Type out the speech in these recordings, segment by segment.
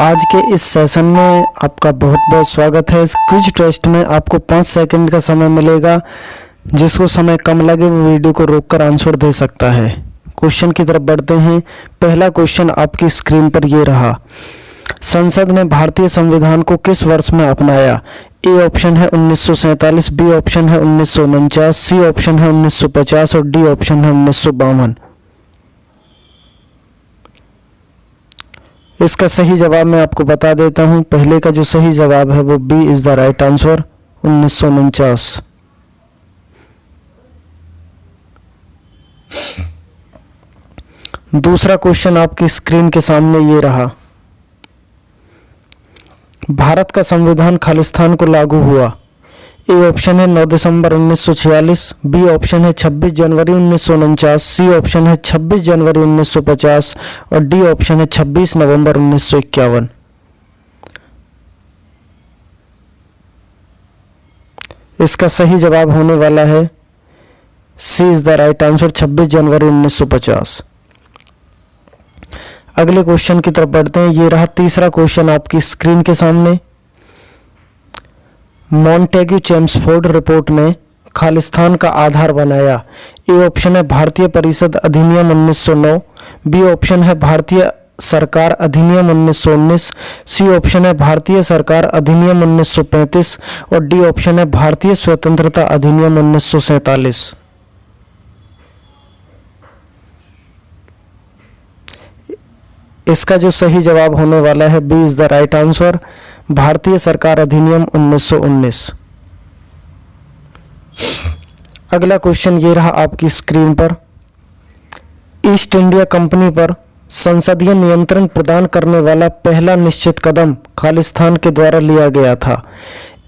आज के इस सेशन में आपका बहुत बहुत स्वागत है। इस क्विज टेस्ट में आपको 5 सेकंड का समय मिलेगा। जिसको समय कम लगे वो वीडियो को रोककर आंसर दे सकता है। क्वेश्चन की तरफ बढ़ते हैं। पहला क्वेश्चन आपकी स्क्रीन पर ये रहा। संसद ने भारतीय संविधान को किस वर्ष में अपनाया? ए ऑप्शन है 1947, बी ऑप्शन है 1949, सी ऑप्शन है 1950 और डी ऑप्शन है 1952। इसका सही जवाब मैं आपको बता देता हूं। पहले का जो सही जवाब है वो B is the right answer, 1949। दूसरा क्वेश्चन आपकी स्क्रीन के सामने ये रहा। भारत का संविधान खालिस्तान को लागू हुआ। ए ऑप्शन है 9 दिसंबर 1946, बी ऑप्शन है 26 जनवरी 1949, सी ऑप्शन है 26 जनवरी 1950 और डी ऑप्शन है 26 नवंबर 1951। इसका सही जवाब होने वाला है सी इज द राइट आंसर, 26 जनवरी 1950। अगले क्वेश्चन की तरफ बढ़ते हैं। ये रहा तीसरा क्वेश्चन आपकी स्क्रीन के सामने। मॉन्टेग्यू चेम्सफोर्ड रिपोर्ट ने खालिस्तान का आधार बनाया। ए ऑप्शन है भारतीय परिषद अधिनियम 1909, बी ऑप्शन है भारतीय सरकार अधिनियम 1919, सी ऑप्शन है भारतीय सरकार अधिनियम 1935 और डी ऑप्शन है भारतीय स्वतंत्रता अधिनियम 1947। इसका जो सही जवाब होने वाला है B is the right answer, भारतीय सरकार अधिनियम 1919। अगला क्वेश्चन ये रहा आपकी स्क्रीन पर। ईस्ट इंडिया कंपनी पर संसदीय नियंत्रण प्रदान करने वाला पहला निश्चित कदम खालिस्तान के द्वारा लिया गया था।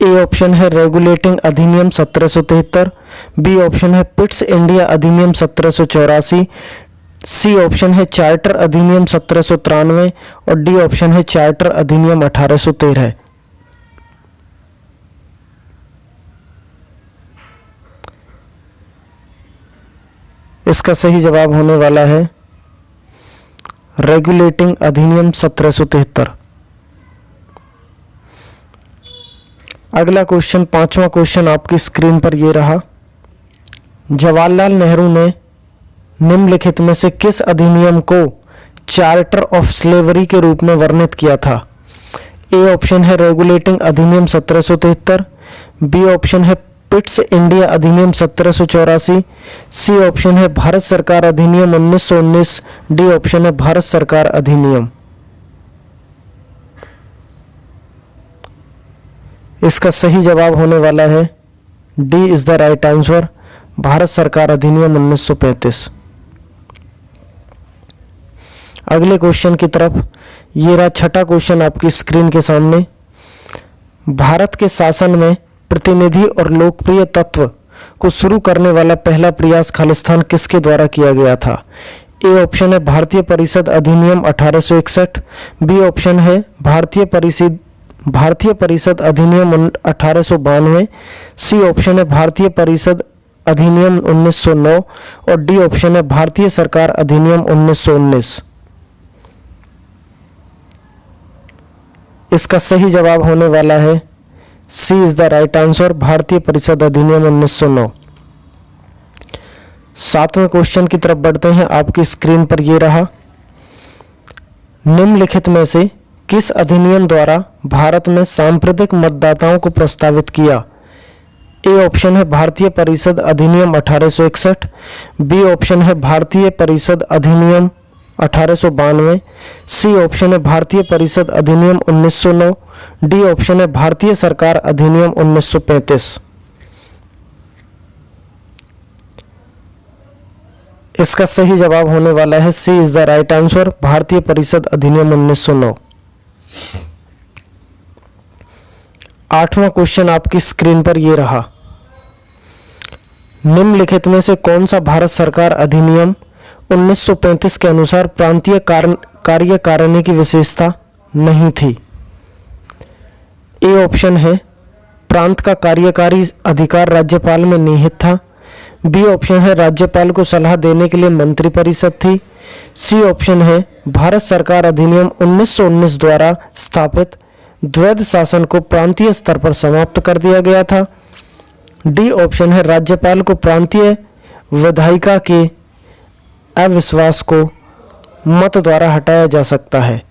ए ऑप्शन है रेगुलेटिंग अधिनियम 1773, बी ऑप्शन है पिट्स इंडिया अधिनियम 1784, सी ऑप्शन है चार्टर अधिनियम 1793 और डी ऑप्शन है चार्टर अधिनियम 1813। इसका सही जवाब होने वाला है रेगुलेटिंग अधिनियम 1773। अगला क्वेश्चन, पांचवा क्वेश्चन आपकी स्क्रीन पर ये रहा। जवाहरलाल नेहरू ने निम्नलिखित में से किस अधिनियम को चार्टर ऑफ स्लेवरी के रूप में वर्णित किया था? ए ऑप्शन है रेगुलेटिंग अधिनियम 1773, बी ऑप्शन है पिट्स इंडिया अधिनियम 1784, सी ऑप्शन है भारत सरकार अधिनियम 1919, डी ऑप्शन है भारत सरकार अधिनियम। इसका सही जवाब होने वाला है D is the right answer, भारत सरकार अधिनियम 1935। अगले क्वेश्चन की तरफ ये रहा छठा क्वेश्चन आपकी स्क्रीन के सामने। भारत के शासन में प्रतिनिधि और लोकप्रिय तत्व को शुरू करने वाला पहला प्रयास खालिस्तान किसके द्वारा किया गया था? ए ऑप्शन है भारतीय परिषद अधिनियम 1861, बी ऑप्शन है भारतीय परिषद अधिनियम 1892, सी ऑप्शन है भारतीय परिषद अधिनियम 1909 और डी ऑप्शन है भारतीय सरकार अधिनियम 1919। इसका सही जवाब होने वाला है सी इज द राइट आंसर, भारतीय परिषद अधिनियम 1909। सातवें क्वेश्चन की तरफ बढ़ते हैं। आपकी स्क्रीन पर ये रहा। निम्नलिखित में से किस अधिनियम द्वारा भारत में सांप्रदायिक मतदाताओं को प्रस्तावित किया? ए ऑप्शन है भारतीय परिषद अधिनियम 1861, बी ऑप्शन है भारतीय परिषद अधिनियम 1892, सी ऑप्शन है भारतीय परिषद अधिनियम 1909, डी ऑप्शन है भारतीय सरकार अधिनियम 1935। इसका सही जवाब होने वाला है सी इज द राइट आंसर, भारतीय परिषद अधिनियम 1909। आठवां क्वेश्चन आपकी स्क्रीन पर यह रहा। निम्नलिखित में से कौन सा भारत सरकार अधिनियम 1935 के अनुसार प्रांतीय कार्यकारिणी की विशेषता नहीं थी? ए ऑप्शन है प्रांत का कार्यकारी अधिकार राज्यपाल में निहित था, बी ऑप्शन है राज्यपाल को सलाह देने के लिए मंत्रिपरिषद थी। सी ऑप्शन है भारत सरकार अधिनियम 1919 द्वारा स्थापित द्वैध शासन को प्रांतीय स्तर पर समाप्त कर दिया गया था। डी ऑप्शन है राज्यपाल को प्रांतीय विधायिका के अविश्वास को मत द्वारा हटाया जा सकता है।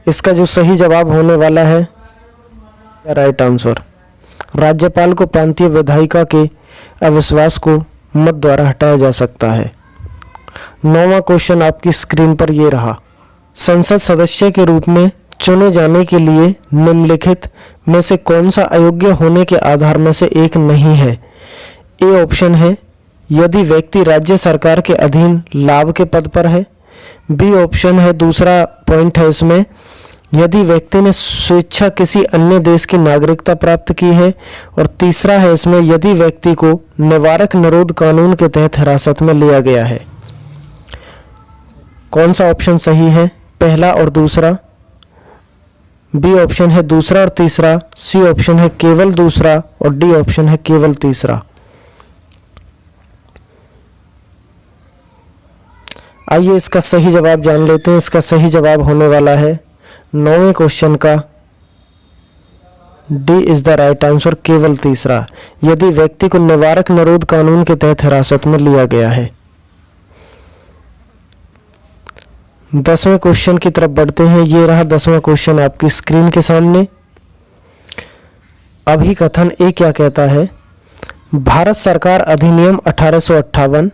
इसका जो सही जवाब होने वाला है राइट आंसर, राज्यपाल को प्रांतीय विधायिका के अविश्वास को मत द्वारा हटाया जा सकता है। 9वां क्वेश्चन आपकी स्क्रीन पर ये रहा। संसद सदस्य के रूप में चुने जाने के लिए निम्नलिखित में से कौन सा अयोग्य होने के आधार में से एक नहीं है? ए ऑप्शन है यदि व्यक्ति राज्य सरकार के अधीन लाभ के पद पर है। बी ऑप्शन है, दूसरा पॉइंट है इसमें, यदि व्यक्ति ने स्वेच्छा किसी अन्य देश की नागरिकता प्राप्त की है। और तीसरा है इसमें यदि व्यक्ति को निवारक निरोध कानून के तहत हिरासत में लिया गया है। कौन सा ऑप्शन सही है, पहला और दूसरा? बी ऑप्शन है दूसरा और तीसरा, सी ऑप्शन है केवल दूसरा और डी ऑप्शन है केवल तीसरा। आइए इसका सही जवाब जान लेते हैं। इसका सही जवाब होने वाला है 9वें क्वेश्चन का D is the right answer, केवल तीसरा, यदि व्यक्ति को निवारक निरोध कानून के तहत हिरासत में लिया गया है। 10वें क्वेश्चन की तरफ बढ़ते हैं। ये रहा 10वां क्वेश्चन आपकी स्क्रीन के सामने। अभिकथन ए क्या कहता है? भारत सरकार अधिनियम 1858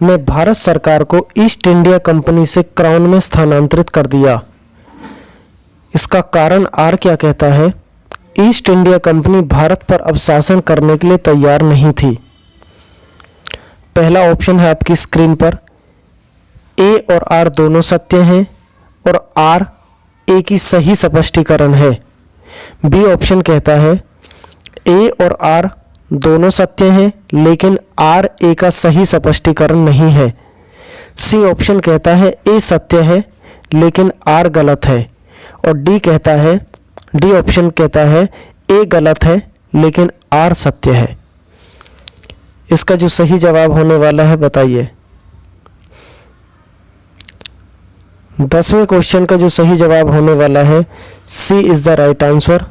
ने भारत सरकार को ईस्ट इंडिया कंपनी से क्राउन में स्थानांतरित कर दिया। इसका कारण आर क्या कहता है? ईस्ट इंडिया कंपनी भारत पर अब शासन करने के लिए तैयार नहीं थी। पहला ऑप्शन है आपकी स्क्रीन पर, ए और आर दोनों सत्य हैं और आर ए की सही स्पष्टीकरण है। बी ऑप्शन कहता है ए और आर दोनों सत्य हैं लेकिन आर ए का सही स्पष्टीकरण नहीं है। सी ऑप्शन कहता है ए सत्य है लेकिन आर गलत है। और डी ऑप्शन कहता है ए गलत है लेकिन आर सत्य है। इसका जो सही जवाब होने वाला है बताइए। 10वें क्वेश्चन का जो सही जवाब होने वाला है सी इज द राइट आंसर,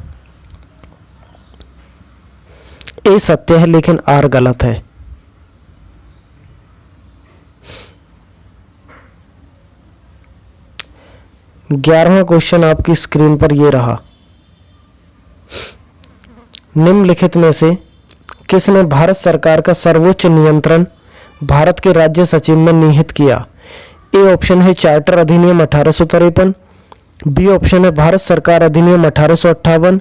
ए सत्य है लेकिन आर गलत है। ग्यारहवां क्वेश्चन आपकी स्क्रीन पर ये रहा। निम्नलिखित में से किसने भारत सरकार का सर्वोच्च नियंत्रण भारत के राज्य सचिव में निहित किया? ए ऑप्शन है चार्टर अधिनियम 1853, बी ऑप्शन है भारत सरकार अधिनियम 1858,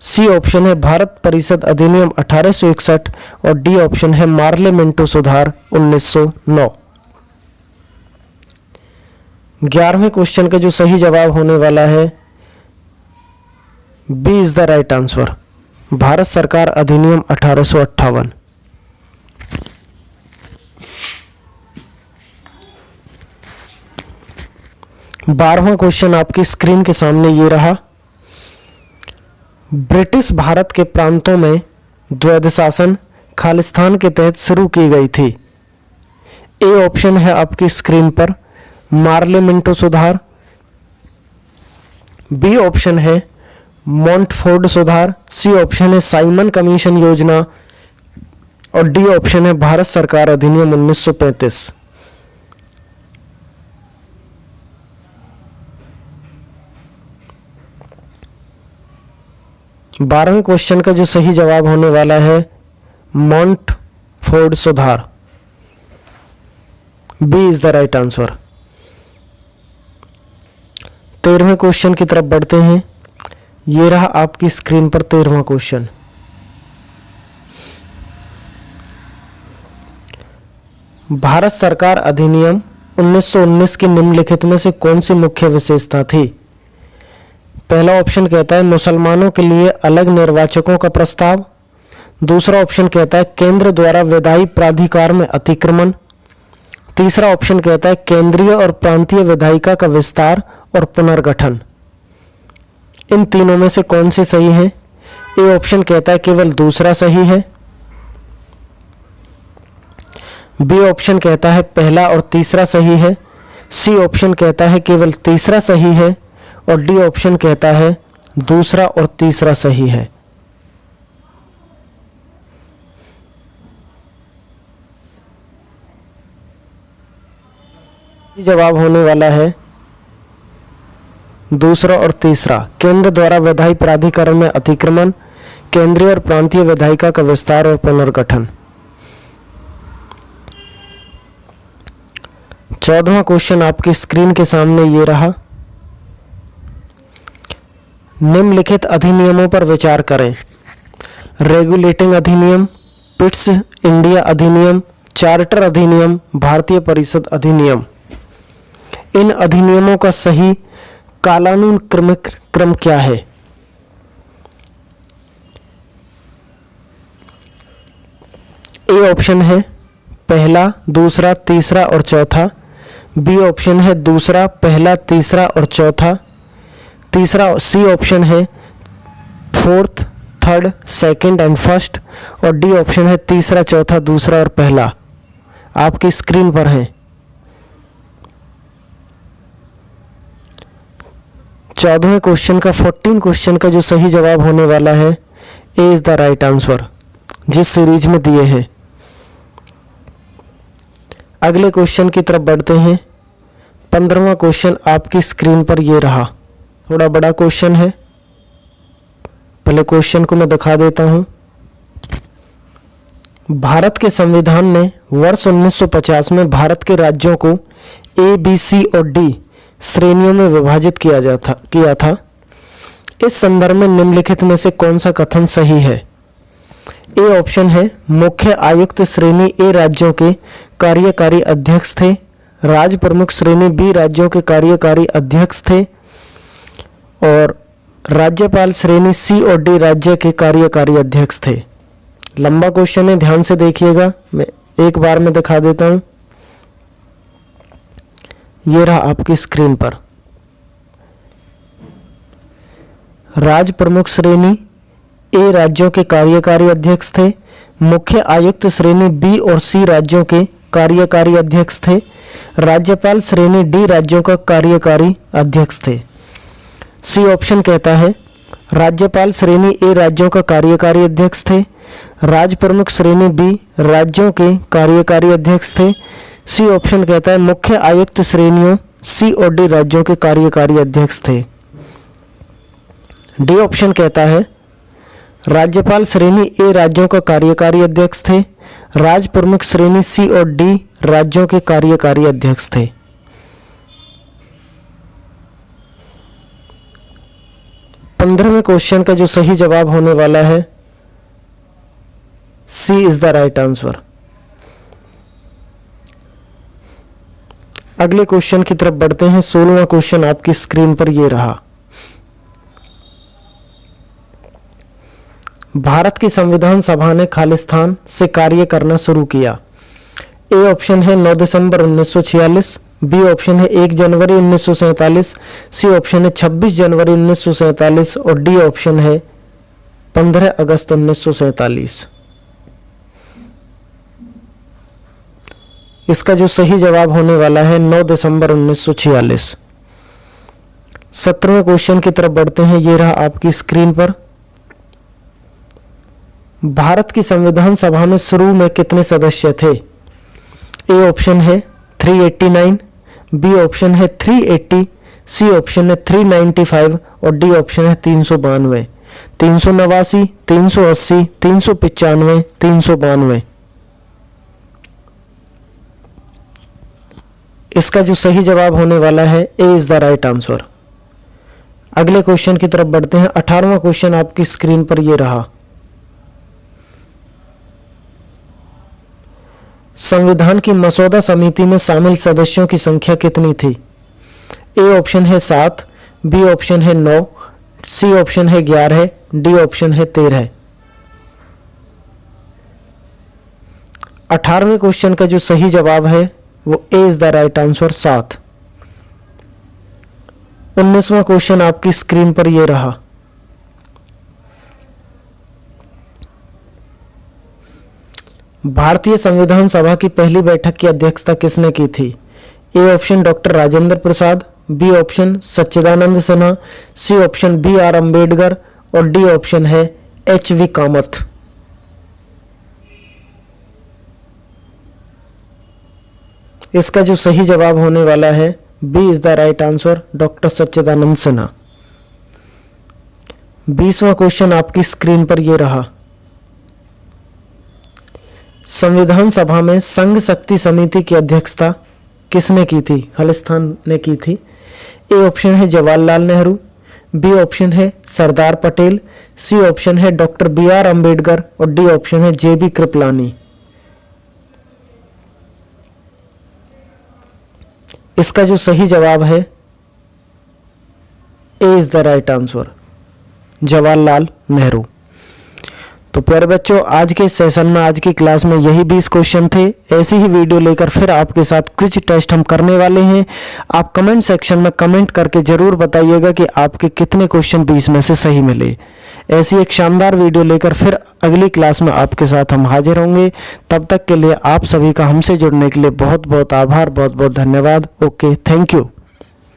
सी ऑप्शन है भारत परिषद अधिनियम 1861 और डी ऑप्शन है मार्ले मिंटो सुधार 1909। 11वें क्वेश्चन का जो सही जवाब होने वाला है B is the right answer, भारत सरकार अधिनियम 1858। बारहवां क्वेश्चन आपकी स्क्रीन के सामने ये रहा। ब्रिटिश भारत के प्रांतों में द्वैध शासन खालिस्तान के तहत शुरू की गई थी। ए ऑप्शन है आपकी स्क्रीन पर मार्ले मिंटो सुधार, बी ऑप्शन है मॉन्टफोर्ड सुधार, सी ऑप्शन है साइमन कमीशन योजना और डी ऑप्शन है भारत सरकार अधिनियम 1935। 12वें क्वेश्चन का जो सही जवाब होने वाला है मॉन्टफोर्ड सुधार, B is the right answer. 13वें क्वेश्चन की तरफ बढ़ते हैं। ये रहा आपकी स्क्रीन पर 13वां क्वेश्चन। भारत सरकार अधिनियम 1919 की निम्नलिखित में से कौन सी मुख्य विशेषता थी? पहला ऑप्शन कहता है मुसलमानों के लिए अलग निर्वाचकों का प्रस्ताव, दूसरा ऑप्शन कहता है केंद्र द्वारा विधायी प्राधिकार में अतिक्रमण, तीसरा ऑप्शन कहता है केंद्रीय और प्रांतीय विधायिका का विस्तार और पुनर्गठन। इन तीनों में से कौन सी सही है? ए ऑप्शन कहता है केवल दूसरा सही है, बी ऑप्शन कहता है पहला और तीसरा सही है, सी ऑप्शन कहता है केवल तीसरा सही है और डी ऑप्शन कहता है दूसरा और तीसरा सही है। जवाब होने वाला है दूसरा और तीसरा। केंद्र द्वारा विधायी प्राधिकरण में अतिक्रमण, केंद्रीय और प्रांतीय विधायिका का विस्तार और पुनर्गठन। 14वां क्वेश्चन आपकी स्क्रीन के सामने ये रहा। निम्नलिखित अधिनियमों पर विचार करें। रेगुलेटिंग अधिनियम, पिट्स इंडिया अधिनियम, चार्टर अधिनियम, भारतीय परिषद अधिनियम। इन अधिनियमों का सही कालानुक्रम क्रम क्या है? ए ऑप्शन है पहला, दूसरा, तीसरा और चौथा। बी ऑप्शन है दूसरा, पहला, तीसरा और चौथा। तीसरा सी ऑप्शन है fourth, third, second and first. और डी ऑप्शन है तीसरा, चौथा, दूसरा और पहला। आपकी स्क्रीन पर है। 14वें क्वेश्चन का 14 क्वेश्चन का जो सही जवाब होने वाला है A is the right answer, जिस सीरीज में दिए हैं। अगले क्वेश्चन की तरफ बढ़ते हैं। 15वां क्वेश्चन आपकी स्क्रीन पर ये रहा। थोड़ा बड़ा क्वेश्चन है, पहले क्वेश्चन को मैं दिखा देता हूं। भारत के संविधान ने वर्ष 1950 में भारत के राज्यों को ए, बी, सी और डी श्रेणियों में विभाजित किया था। इस संदर्भ में निम्नलिखित में से कौन सा कथन सही है? ए ऑप्शन है मुख्य आयुक्त श्रेणी ए राज्यों के कार्यकारी अध्यक्ष थे, राज्य प्रमुख श्रेणी बी राज्यों के कार्यकारी अध्यक्ष थे और राज्यपाल श्रेणी सी और डी राज्य के कार्यकारी अध्यक्ष थे। लंबा क्वेश्चन है, ध्यान से देखिएगा, मैं एक बार में दिखा देता हूं। ये रहा आपकी स्क्रीन पर। राज्य प्रमुख श्रेणी ए राज्यों के कार्यकारी अध्यक्ष थे, मुख्य आयुक्त श्रेणी बी और सी राज्यों के कार्यकारी अध्यक्ष थे, राज्यपाल श्रेणी डी राज्यों का कार्यकारी अध्यक्ष थे। सी ऑप्शन कहता है राज्यपाल श्रेणी ए राज्यों का कार्यकारी अध्यक्ष थे, राज्य प्रमुख श्रेणी बी राज्यों के कार्यकारी अध्यक्ष थे। सी ऑप्शन कहता है मुख्य आयुक्त श्रेणियों सी और डी राज्यों के कार्यकारी अध्यक्ष थे। डी ऑप्शन कहता है राज्यपाल श्रेणी ए राज्यों का कार्यकारी अध्यक्ष थे, राज्य प्रमुख श्रेणी सी और डी राज्यों के कार्यकारी अध्यक्ष थे। पंद्रहवें क्वेश्चन का जो सही जवाब होने वाला है सी इज द राइट आंसर। अगले क्वेश्चन की तरफ बढ़ते हैं। 16वां क्वेश्चन आपकी स्क्रीन पर ये रहा। भारत की संविधान सभा ने खालिस्तान से कार्य करना शुरू किया। ए ऑप्शन है 9 दिसंबर 1946, बी ऑप्शन है 1 जनवरी 1947, सी ऑप्शन है 26 जनवरी 1947 और डी ऑप्शन है 15 अगस्त 1947। इसका जो सही जवाब होने वाला है 9 दिसंबर 1946। 17वें क्वेश्चन की तरफ बढ़ते हैं। ये रहा आपकी स्क्रीन पर। भारत की संविधान सभा में शुरू में कितने सदस्य थे? ए ऑप्शन है 389, बी ऑप्शन है 380, सी ऑप्शन है 395 और डी ऑप्शन है 392। 389, 380, 395, 392। इसका जो सही जवाब होने वाला है A is the right answer. अगले क्वेश्चन की तरफ बढ़ते हैं। 18वां क्वेश्चन आपकी स्क्रीन पर ये रहा। संविधान की मसौदा समिति में शामिल सदस्यों की संख्या कितनी थी? ए ऑप्शन है 7, बी ऑप्शन है 9, सी ऑप्शन है 11, डी ऑप्शन है 13। 18वें क्वेश्चन का जो सही जवाब है वो A is the right answer 7। 19वां क्वेश्चन आपकी स्क्रीन पर ये रहा। भारतीय संविधान सभा की पहली बैठक की अध्यक्षता किसने की थी? A option doctor Rajendra Prasad, B option Sachchidanand Sinha, C option B R Ambedkar और डी ऑप्शन है एच वी कामत। इसका जो सही जवाब होने वाला है B is the right answer, doctor Sachchidanand Sinha. 20वां क्वेश्चन आपकी स्क्रीन पर ये रहा। संविधान सभा में संघ शक्ति समिति की अध्यक्षता किसने की थी? खालिस्तान ने की थी। ए ऑप्शन है जवाहरलाल नेहरू, बी ऑप्शन है सरदार पटेल, सी ऑप्शन है डॉक्टर बी आर अम्बेडकर और डी ऑप्शन है जे बी कृपलानी। इसका जो सही जवाब है A is the right answer, Jawaharlal Nehru. तो प्यारे बच्चों, आज के सेशन में, आज की क्लास में यही 20 क्वेश्चन थे। ऐसी ही वीडियो लेकर फिर आपके साथ कुछ टेस्ट हम करने वाले हैं। आप कमेंट सेक्शन में कमेंट करके जरूर बताइएगा कि आपके कितने क्वेश्चन 20 में से सही मिले। ऐसी एक शानदार वीडियो लेकर फिर अगली क्लास में आपके साथ हम हाजिर होंगे। तब तक के लिए आप सभी का हमसे जुड़ने के लिए बहुत बहुत आभार, बहुत बहुत धन्यवाद। Okay, thank you.